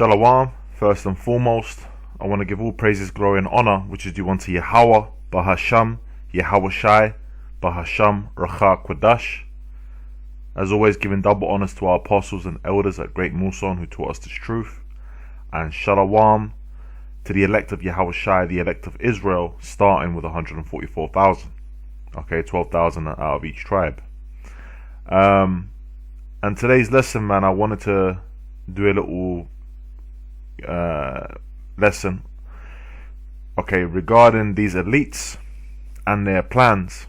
Shalom. First and foremost, I want to give all praises, glory, and honor which is due unto Yahweh, Bahasham, Yahweh Shai, Bahasham, Racha Kwadash. As always, giving double honors to our apostles and elders at Great Muson who taught us this truth. And Shalom to the elect of Yahweh Shai, the elect of Israel, starting with 144,000. Okay, 12,000 out of each tribe. And today's lesson, man, I wanted to do a little lesson, okay, regarding these elites and their plans.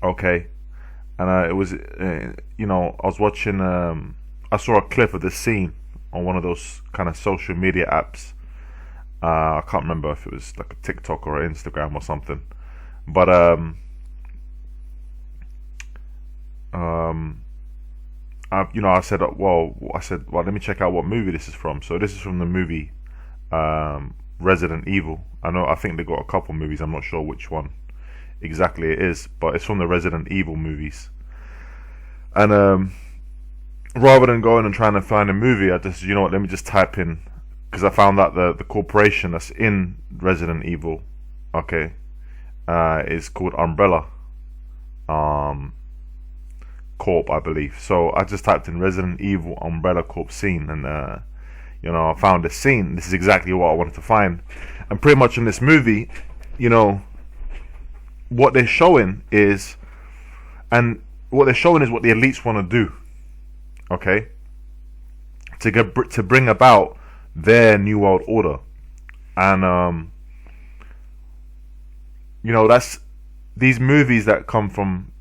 Okay, and it was, I was watching, I saw a clip of this scene on one of those kind of social media apps. I can't remember if it was like a TikTok or an Instagram or something, but I said, well, let me check out what movie this is from. So this is from the movie Resident Evil. I think they got a couple movies. I'm not sure which one exactly it is, but it's from the Resident Evil movies. And rather than going and trying to find a movie, I just, let me just type in, because I found that the corporation that's in Resident Evil, okay, is called Umbrella Corp, I believe. So I just typed in Resident Evil Umbrella Corp scene, and I found this scene. This is exactly what I wanted to find. And pretty much in this movie, what they're showing is what the elites want to do, okay, to bring about their new world order. And that's these movies that come from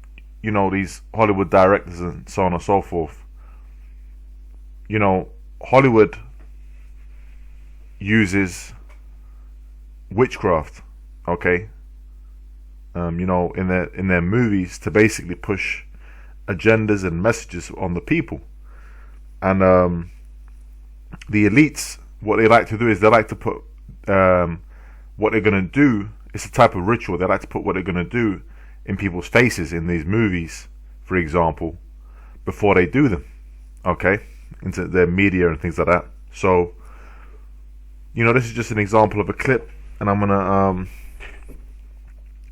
these Hollywood directors and so on and so forth. Hollywood uses witchcraft, okay, in their movies to basically push agendas and messages on the people. And the elites, what they like to do is they like to put what they're going to do. It's a type of ritual. They like to put what they're going to do in people's faces in these movies, for example, before they do them, okay, into their media and things like that. So, this is just an example of a clip, and I'm gonna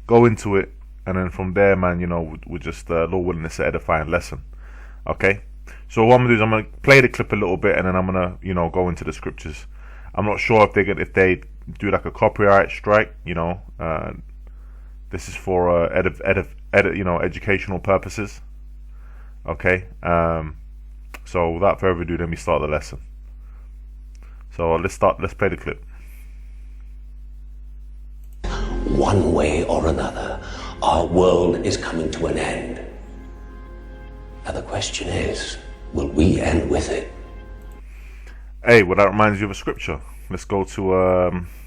go into it, and then from there, man, we'll just Lord willing, it's an edifying lesson, okay. So what I'm gonna do is I'm gonna play the clip a little bit, and then I'm gonna go into the scriptures. I'm not sure if they do like a copyright strike, This is for educational purposes. Okay. So without further ado, let me start the lesson. So let's play the clip. One way or another, our world is coming to an end. Now the question is, will we end with it? Hey, well, that reminds you of a scripture. Let's go to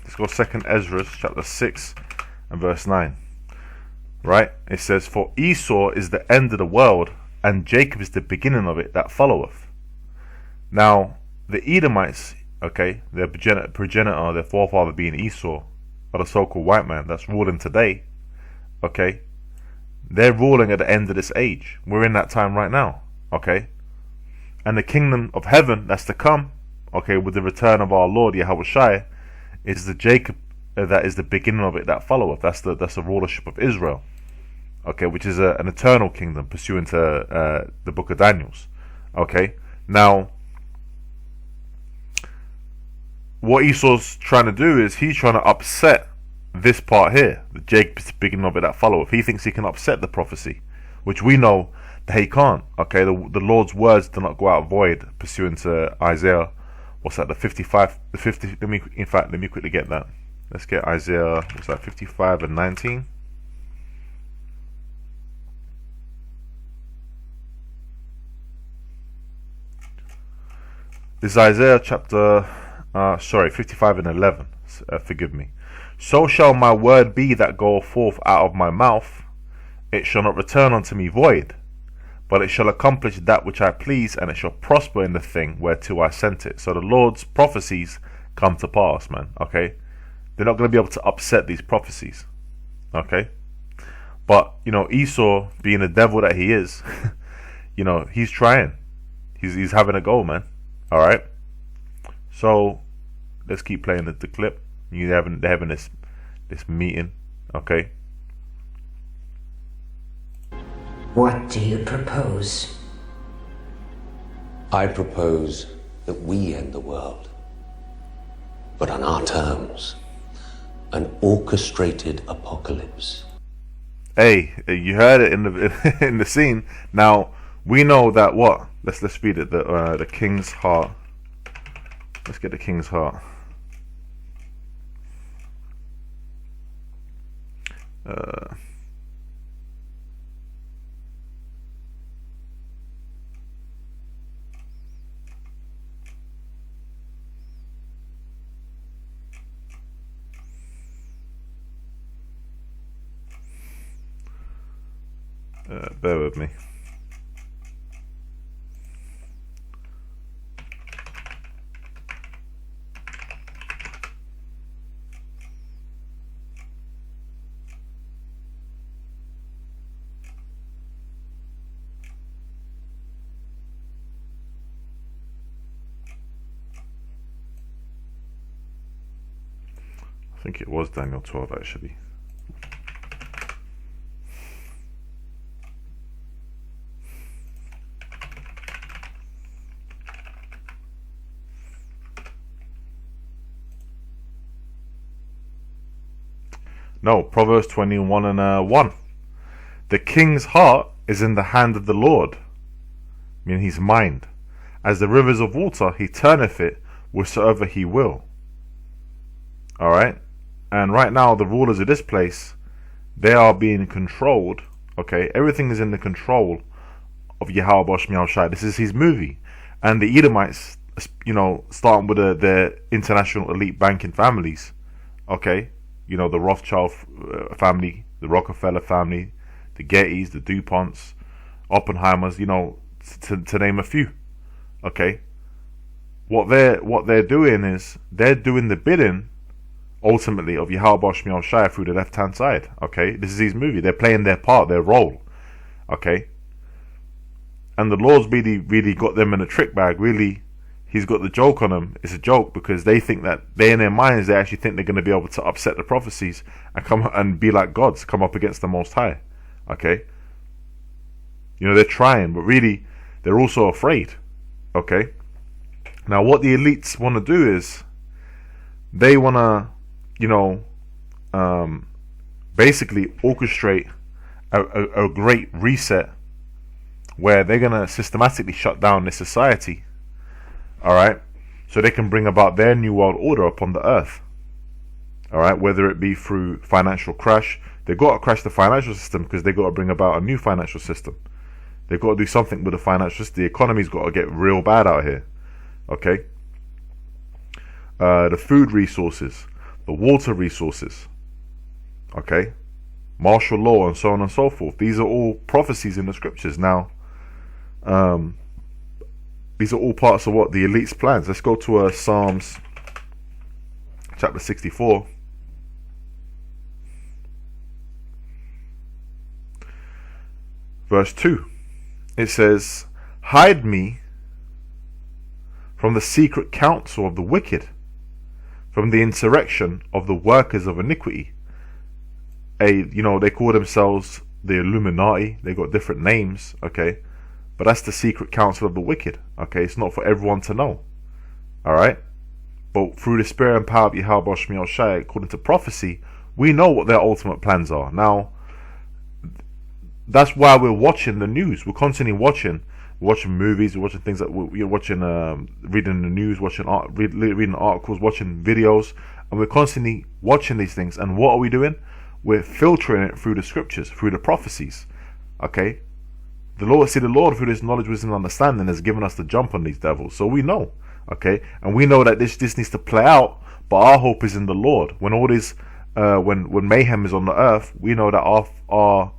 2nd Ezra chapter 6 and verse 9. Right? It says, "For Esau is the end of the world, and Jacob is the beginning of it that followeth." Now, the Edomites, okay, their progenitor, their forefather being Esau, or the so-called white man that's ruling today, okay, they're ruling at the end of this age. We're in that time right now, okay? And the kingdom of heaven that's to come, okay, with the return of our Lord Yahweh Shai, is the Jacob that is the beginning of it that followeth. That's the rulership of Israel, okay, which is an eternal kingdom pursuant to the book of Daniels, okay. Now, what Esau's trying to do is he's trying to upset this part here, the Jacob is the beginning of it that followeth. He thinks he can upset the prophecy, which we know that he can't, okay. The Lord's words do not go out void, pursuant to Isaiah, what's that, the 50, let me quickly get that. Let's get Isaiah, what's that, 55 and 19. This is Isaiah chapter, 55 and 11. Forgive me. "So shall my word be that goeth forth out of my mouth. It shall not return unto me void, but it shall accomplish that which I please, and it shall prosper in the thing whereto I sent it." So the Lord's prophecies come to pass, man, okay. They're not going to be able to upset these prophecies, okay. But Esau, being the devil that he is, he's trying. He's having a go, man. All right. So let's keep playing the clip. They're having this meeting, okay? What do you propose? I propose that we end the world, but on our terms. An orchestrated apocalypse. Hey, you heard it in the in the scene. Now we know that what? Let's read it. The king's heart. Let's get the king's heart. Bear with me. I think it was Daniel 12 actually. No, Proverbs 21 and 1. The king's heart is in the hand of the Lord, meaning his mind. As the rivers of water, he turneth it wheresoever he will. Alright? And right now, the rulers of this place, they are being controlled. Okay? Everything is in the control of Yahweh Shemiel Shai. This is his movie. And the Edomites, starting with their international elite banking families. Okay? The Rothschild family, the Rockefeller family, the Gettys, the DuPonts, Oppenheimers, to name a few. Okay? What they're doing is they're doing the bidding ultimately of Yahweh Shemiel Shai through the left hand side. Okay? This is his movie. They're playing their part, their role. Okay? And the Lord's really got them in a trick bag. Really, he's got the joke on them. It's a joke because they think that in their minds they actually think they're going to be able to upset the prophecies and come and be like gods, come up against the Most High. Okay? They're trying, but really they're also afraid. Okay? Now what the elites want to do is they want to, basically orchestrate a great reset where they're going to systematically shut down this society. Alright? So they can bring about their new world order upon the earth. Alright? Whether it be through financial crash. They've got to crash the financial system because they've got to bring about a new financial system. They've got to do something with the financial system. The economy's got to get real bad out here. Okay? The food resources. The water resources. Okay? Martial law and so on and so forth. These are all prophecies in the scriptures. Now, these are all parts of what the elite's plans. Let's go to Psalms chapter 64. Verse 2. It says, hide me from the secret counsel of the wicked, from the insurrection of the workers of iniquity. They call themselves the Illuminati. They got different names, okay? But that's the secret counsel of the wicked. Okay, it's not for everyone to know. Alright? But through the spirit and power of Yahweh Shemiel Shai, according to prophecy, we know what their ultimate plans are. Now, that's why we're watching the news. We're constantly watching movies, we're watching things that we're watching, reading the news, reading articles, watching videos, and we're constantly watching these things. And what are we doing? We're filtering it through the scriptures, through the prophecies. Okay? The Lord, through this knowledge, wisdom, and understanding, has given us the jump on these devils. So we know, okay, and we know that this needs to play out. But our hope is in the Lord. When all this, when mayhem is on the earth, we know that our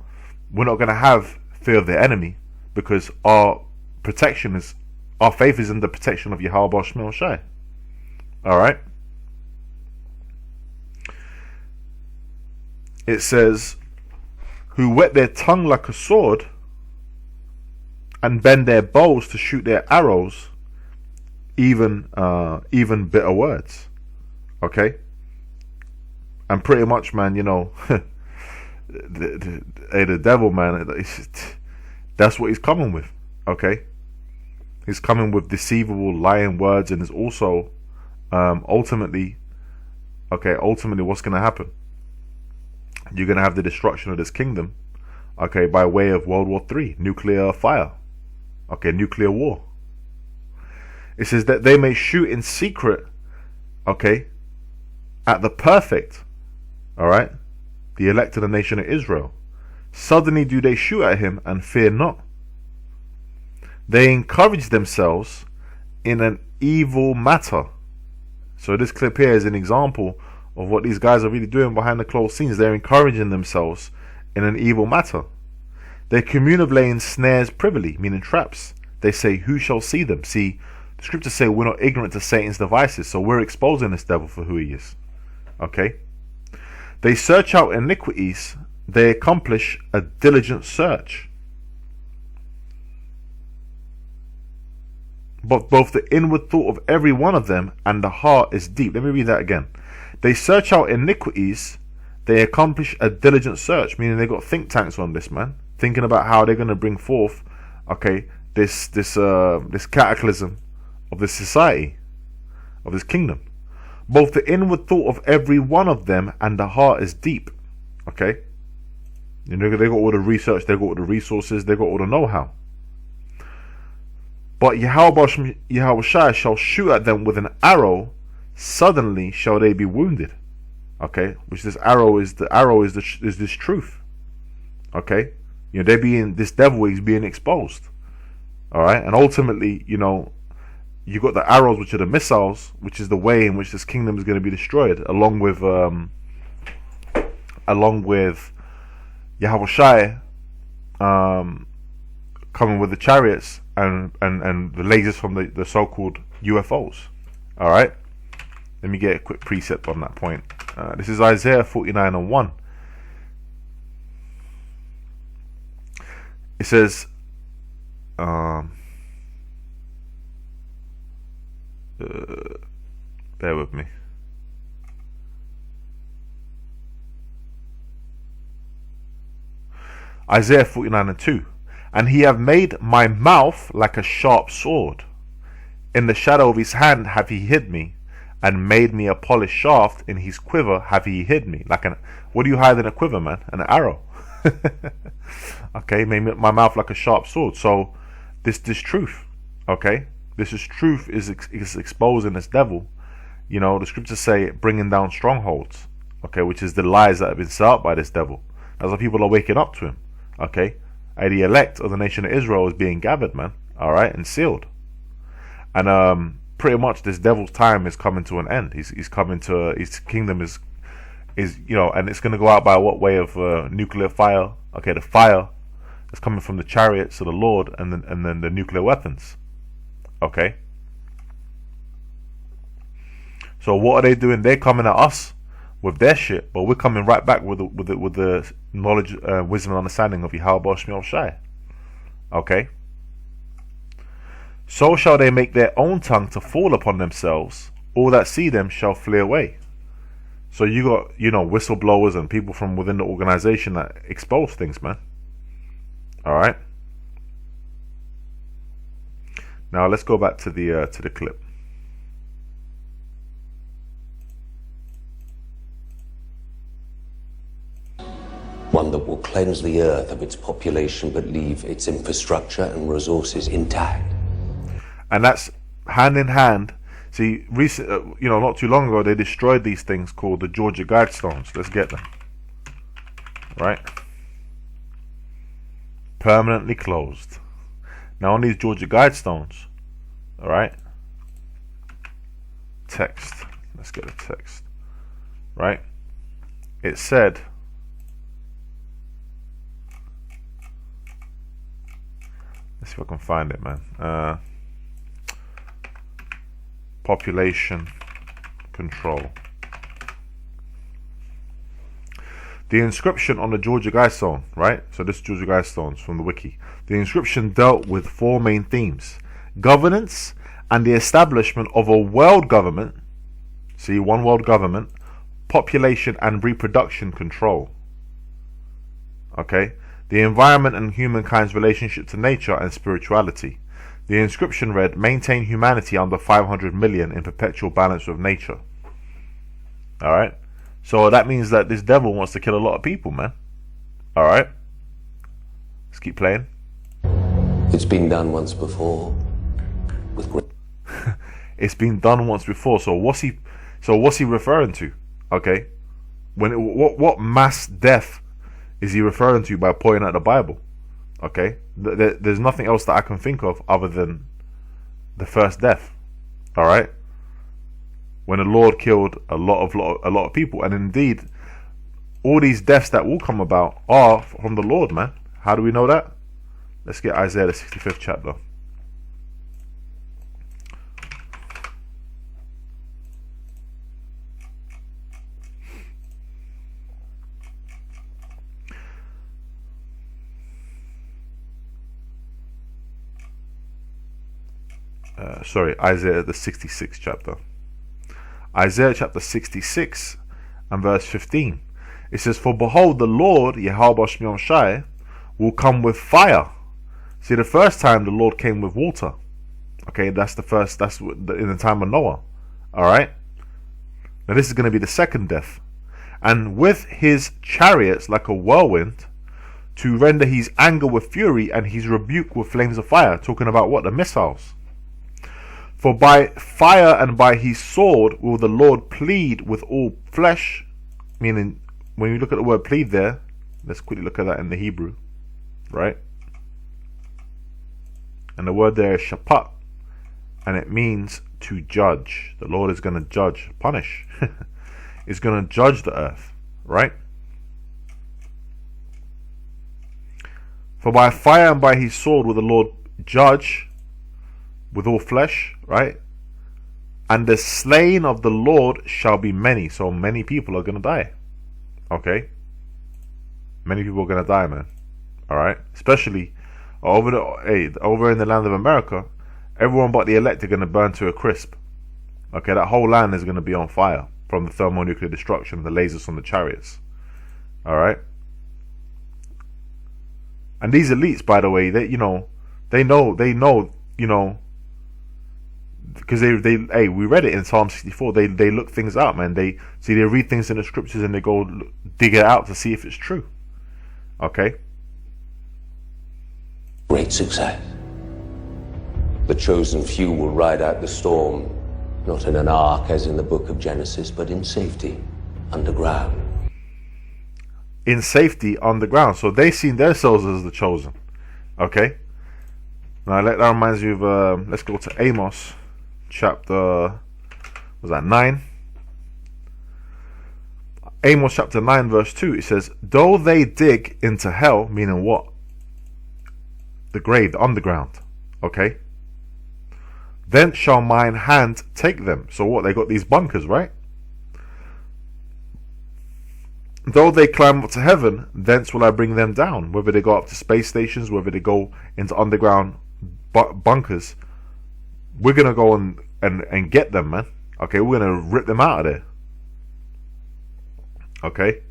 we're not going to have fear of the enemy because our faith is in the protection of Yahweh Shemiel Shai. All right. It says, "Who whet their tongue like a sword." And bend their bows to shoot their arrows, even bitter words. Okay, and pretty much, man, you know, the devil, man, that's what he's coming with. Okay, he's coming with deceivable, lying words, and is also ultimately what's going to happen? You're going to have the destruction of this kingdom, okay, by way of World War III, nuclear fire, okay, nuclear war. It says that they may shoot in secret, okay, at the perfect, all right, the elect of the nation of Israel. Suddenly do they shoot at him and fear not. They encourage themselves in an evil matter. So this clip here is an example of what these guys are really doing behind the closed scenes. They're encouraging themselves in an evil matter. They commune of laying snares privily, meaning traps. They say, who shall see them? See, the scriptures say we're not ignorant to Satan's devices, so we're exposing this devil for who he is. Okay? They search out iniquities. They accomplish a diligent search. But both the inward thought of every one of them and the heart is deep. Let me read that again. They search out iniquities. They accomplish a diligent search, meaning they got think tanks on this, man, thinking about how they're going to bring forth, okay, this cataclysm of this society, of this kingdom. Both the inward thought of every one of them and the heart is deep. Okay, you know, they got all the research, they got all the resources, they got all the know-how. But Yahushua shall shoot at them with an arrow. Suddenly shall they be wounded. Okay, which this arrow is this truth. Okay, you know, this devil is being exposed. All right, and ultimately, you know, you got the arrows, which are the missiles, which is the way in which this kingdom is going to be destroyed, along with Yahushua coming with the chariots and the lasers from the so-called UFOs. All right, let me get a quick precept on that point. This is Isaiah 49:1. It says, bear with me. Isaiah 49:2. And he have made my mouth like a sharp sword. In the shadow of his hand have he hid me, and made me a polished shaft. In his quiver have he hid me. What do you hide in a quiver, man? An arrow. Okay, made my mouth like a sharp sword. So this truth, okay, this is truth is exposing this devil. You know, the scriptures say bringing down strongholds, okay, which is the lies that have been set up by this devil. That's why people are waking up to him. Okay, and the elect of the nation of Israel is being gathered, man. All right, and sealed. And pretty much this devil's time is coming to an end. He's coming to his kingdom is you know, and it's going to go out by what way of nuclear fire? Okay, the fire is coming from the chariots of the Lord, and then the nuclear weapons. Okay. So what are they doing? They're coming at us with their shit, but we're coming right back with the knowledge, wisdom, and understanding of Yahweh Shmuel Shai. Okay. So shall they make their own tongue to fall upon themselves. All that see them shall flee away. So you got, you know, whistleblowers and people from within the organization that expose things, man. All right. Now let's go back to the clip. One that will cleanse the earth of its population but leave its infrastructure and resources intact. And that's hand in hand. See, not too long ago, they destroyed these things called the Georgia Guidestones. Let's get them. Right? Permanently closed. Now on these Georgia Guidestones, all right? Text. Let's get a text. Right? It said, let's see if I can find it, man. Population control. The inscription on the Georgia Guidestone, right? So this is Georgia Guidestones from the wiki. The inscription dealt with four main themes: governance and the establishment of a world government, see, one world government, population and reproduction control. Okay, the environment and humankind's relationship to nature and spirituality. The inscription read, maintain humanity under 500 million in perpetual balance with nature. Alright, so that means that this devil wants to kill a lot of people, man. Alright, let's keep playing. It's been done once before with great... It's been done once before. So what's he referring to? Okay, what mass death is he referring to by pointing at the Bible? Okay, there's nothing else that I can think of other than the first death. All right, when the Lord killed a lot of people, and indeed, all these deaths that will come about are from the Lord, man. How do we know that? Let's get Isaiah the 65th chapter. Isaiah the 66th chapter. Isaiah chapter 66 and verse 15. It says, for behold, the Lord, Yahweh Shemel Shai, will come with fire. See, the first time the Lord came with water. Okay, that's in the time of Noah. Alright? Now this is going to be the second death. And with his chariots like a whirlwind, to render his anger with fury and his rebuke with flames of fire. Talking about what? The missiles. For by fire and by his sword will the Lord plead with all flesh. Meaning, when you look at the word plead there, let's quickly look at that in the Hebrew. Right? And the word there is shapat. And it means to judge. The Lord is going to judge, punish. He's going to judge the earth. Right? For by fire and by his sword will the Lord judge with all flesh, right? And the slain of the Lord shall be many. So many people are going to die. Okay? Many people are going to die, man. Alright? Especially over in the land of America, everyone but the elect are going to burn to a crisp. Okay? That whole land is going to be on fire from the thermonuclear destruction, the lasers from the chariots. Alright? And these elites, by the way, they know, because we read it in Psalm 64. They look things out, man. They read things in the scriptures and they go dig it out to see if it's true. Okay. Great success. The chosen few will ride out the storm, not in an ark as in the book of Genesis, but in safety, underground. In safety underground. So they seen themselves as the chosen. Okay. Now that reminds me of let's go to Amos chapter 9. Amos chapter 9 verse 2. It says, though they dig into hell, meaning what? The grave, the underground. Okay. Then shall mine hand take them. So what? They got these bunkers, right? Though they climb up to heaven, thence will I bring them down. Whether they go up to space stations, whether they go into underground bunkers, we're going to go and get them, man. Okay, we're going to rip them out of there. Okay.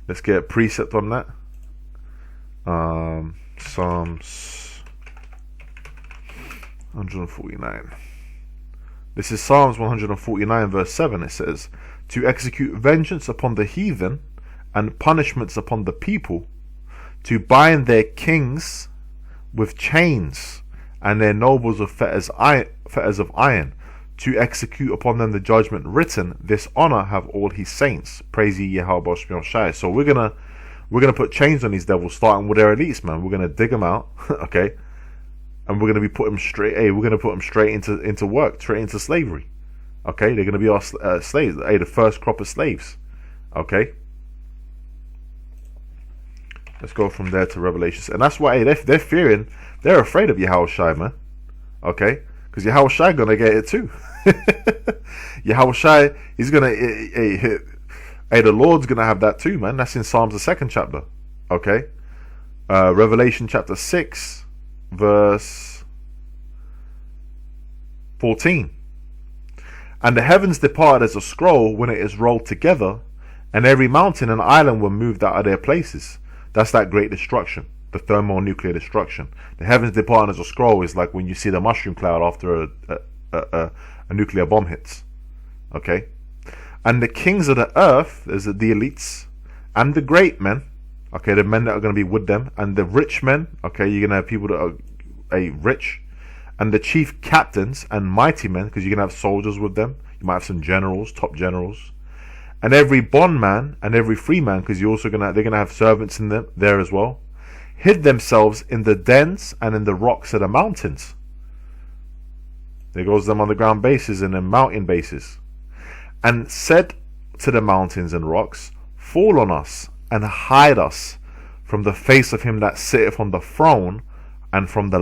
Let's get a precept on that. Psalms 149. This is Psalms 149 verse 7. It says, to execute vengeance upon the heathen and punishments upon the people, to bind their kings with chains and their nobles with fetters of iron, to execute upon them the judgment written. This honor have all his saints. Praise ye Yahweh Shemel Shai. So we're gonna put chains on these devils, starting with their elites, man. We're gonna dig them out, okay, and we're gonna put them straight. We're gonna put them straight into work, straight into slavery. Okay, they're gonna be our slaves. The first crop of slaves. Okay. Let's go from there to Revelations. And that's why they're fearing, they're afraid of Yahweh Shai, man. Okay? Because Yahweh Shai gonna get it too. Yahweh Shai, he's gonna the Lord's gonna have that too, man. That's in Psalms the 2nd chapter. Okay? Revelation chapter 6 verse 14. And the heavens departed as a scroll when it is rolled together, and every mountain and island were moved out of their places. That's that great destruction, the thermonuclear destruction. The heavens departed as a scroll is like when you see the mushroom cloud after a nuclear bomb hits. Okay? And the kings of the earth, there's the elites, and the great men, okay, the men that are going to be with them, and the rich men, okay, you're going to have people that are rich, and the chief captains and mighty men, because you're going to have soldiers with them. You might have some generals, top generals, and every bondman and every free man, because they're going to have servants in them there as well, hid themselves in the dens and in the rocks of the mountains. There goes them underground bases and then mountain bases, and said to the mountains and rocks, fall on us and hide us from the face of him that sitteth on the throne, and from the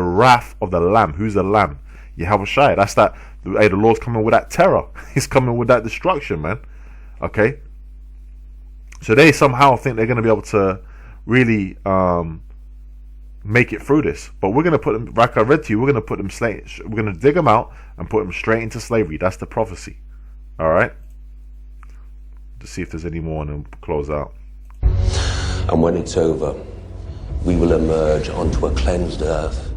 wrath of the Lamb. Who's the Lamb? Yahushua. That's that. Hey, the Lord's coming with that terror. He's coming with that destruction, man. Okay. So they somehow think they're going to be able to really make it through this, but we're going to put them, like I read to you, we're going to put them we're going to dig them out and put them straight into slavery. That's the prophecy. All right. To see if there's any more, and then close out. And when it's over, we will emerge onto a cleansed earth,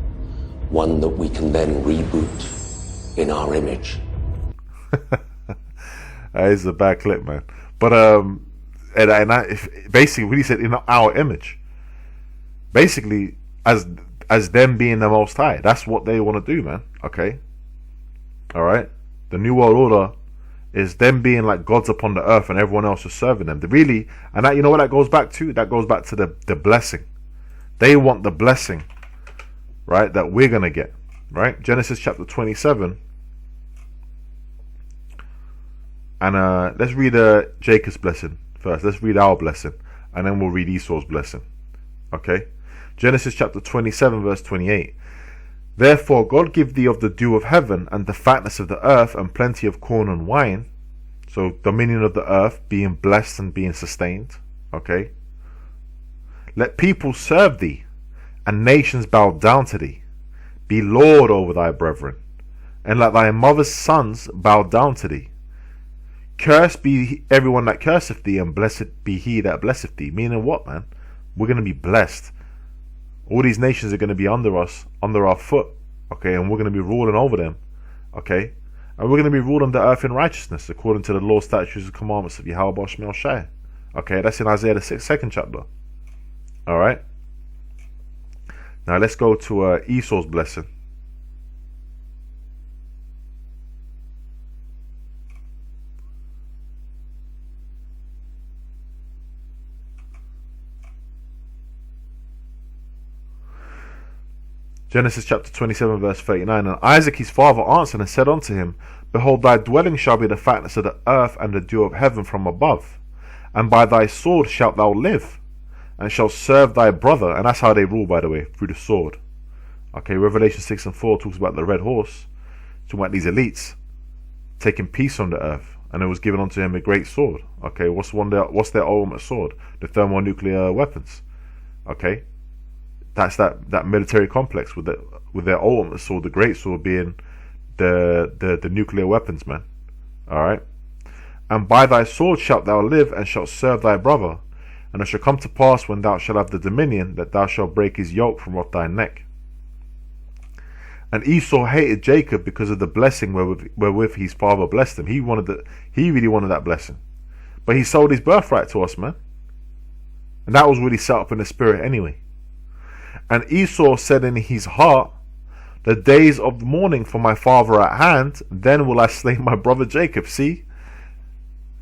one that we can then reboot in our image. That is a bad clip, man. But basically, when he said in our image, basically as them being the Most High, that's what they want to do, man. Okay, all right. The New World Order is them being like gods upon the earth, and everyone else is serving them. And that, you know what that goes back to? That goes back to the blessing. They want the blessing, right, that we're going to get, right? Genesis chapter 27. And let's read Jacob's blessing first. Let's read our blessing, and then we'll read Esau's blessing. Okay? Genesis chapter 27, verse 28. Therefore God give thee of the dew of heaven, and the fatness of the earth, and plenty of corn and wine. So dominion of the earth, being blessed and being sustained. Okay? Let people serve thee, and nations bow down to thee. Be Lord over thy brethren, and let thy mother's sons bow down to thee. Cursed be everyone that curseth thee, and blessed be he that blesseth thee. Meaning what, man? We're going to be blessed. All these nations are going to be under us, under our foot. Okay, and we're going to be ruling over them. Okay, and we're going to be ruling the earth in righteousness, according to the law, statutes, and commandments of Yahweh Shemel Shai. Okay, that's in Isaiah the 2nd chapter. All right. Now let's go to Esau's blessing. Genesis chapter 27, verse 39. And Isaac his father answered and said unto him, Behold, thy dwelling shall be the fatness of the earth and the dew of heaven from above. And by thy sword shalt thou live, and shalt serve thy brother. And that's how they rule, by the way, through the sword. Okay, Revelation 6 and 4 talks about the red horse, talking about these elites taking peace on the earth, and it was given unto him a great sword. Okay, what's their ultimate sword? The thermonuclear weapons. Okay, that's that military complex with their ultimate sword, the great sword being the nuclear weapons, man. All right. And by thy sword shalt thou live, and shalt serve thy brother. And it shall come to pass, when thou shalt have the dominion, that thou shalt break his yoke from off thy neck. And Esau hated Jacob because of the blessing wherewith his father blessed him. He really wanted that blessing, but he sold his birthright to us, man. And that was really set up in the spirit anyway. And Esau said in his heart, The days of mourning for my father are at hand, then will I slay my brother Jacob. See,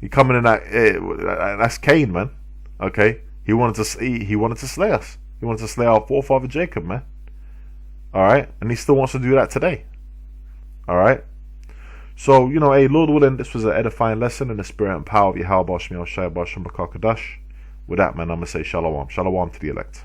he coming in that's Cain, man. Okay, he wanted to slay us. He wanted to slay our forefather Jacob, man. All right, and he still wants to do that today. All right. So, hey, Lord willing, this was an edifying lesson in the spirit and power of Yahweh Shemel Shai B'Shem B'Kakadash. With that, man, I'm gonna say shalom, shalom to the elect.